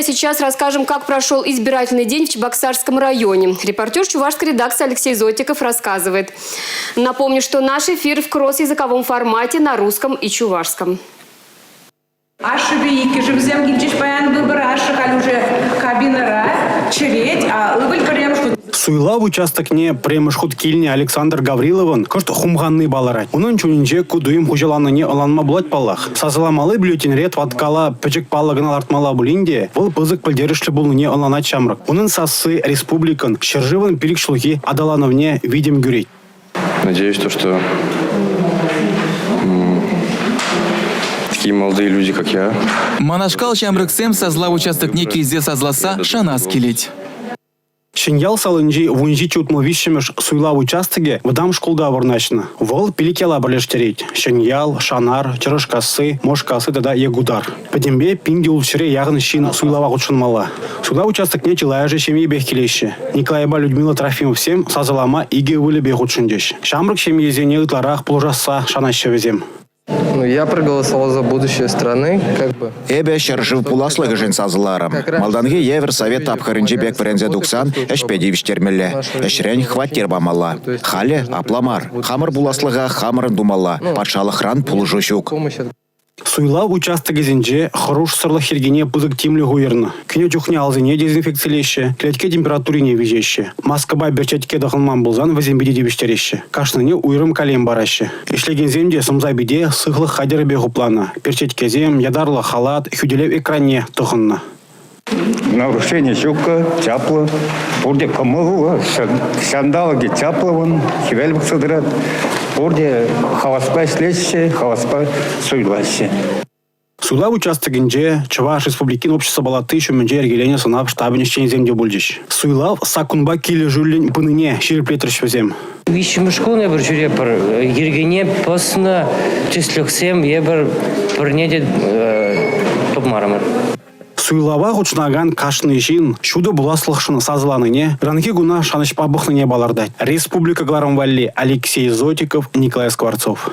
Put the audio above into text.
Сейчас расскажем, как прошел избирательный день в Чебоксарском районе. Репортер чувашской редакции Алексей Зотиков рассказывает. Напомню, что наш эфир в кросс-языковом формате на русском и чувашском. Суйла в участок не премешхут кильни Александр Гаврилован, кошт хумганный баларай. Унун чунинче кудуим хужаланы не оланма блать палах. Сазаламалы бюллетень ред ваткала печек палагына артмала булинде, был пызык пальдерышлы был не олана чамрак. Унун сасы республикан, щерживан пилик шлухи адалановне видим гюрей. Надеюсь, что такие молодые люди, как я. Манашкал чамрыксем созла участок не кизе созласа шанас килить. Шиньял салынжи вунжи чутму вишемеш суйла участке вдам школда ворначна. Вол пиликела барлештереть. Шиньял, шанар, чарышкасы, мошкасы да егудар. Подембе пинди улчере ягны шин суйлава учунмала. Суйла участок не чилая же семьи бехкилеще. Николаева Людмила Трофимов всем сазалама иги выле бехучундеш. Шамрак семьи зене утларах плужаса шанащевезем. Я проголосовал за будущее страны, как бы. Эбе шаржив пуласлыгы жин сазыларым. Малданги евер совет апхарынжи бек врензе дуксан, эшпедивиш термелле. Эшрень хват тербамала. Хале апламар. Хамыр буласлыга хамырын думала. Патшалық ран пулжушук. Суйла участок изинже хорош сырлы хергене пызык тимлі гуерна. Күне чухне алзыне дезинфекциялеще, клетке температурине вежеще. Маскаба берчатке дохылман болзан вазембеде дебештереще. Кашныне уйрым калем бараще. Ишлеген земде сымза биде сыхлы хадеры бегу плана. Перчатке зем, ядарлы халат, хюделев экране тухынна. Нарушение щука, тепло. Бурде камылы, сандалги тепло вон, хивельбик сыдрат. Бурде хаваспай слезще, хаваспай суйлаще. Суйла участок инже Чуваш республикин общество балаты шуменже ергелене сынап штабын ищен земде бульдиш. Суйла сакунба киле жюллин пыныне ширплетрш везем. Вишмешку не бір жүре бір ергене посына числюксем ебір бір неде топмарымыр. Суйлава учнаган кашны жин, шуды буласлықшыны сазыланыне, ранки гуна шанышпа бұхныне балардать. Республика Гларамвалли, Алексей Зотиков, Николай Скворцов.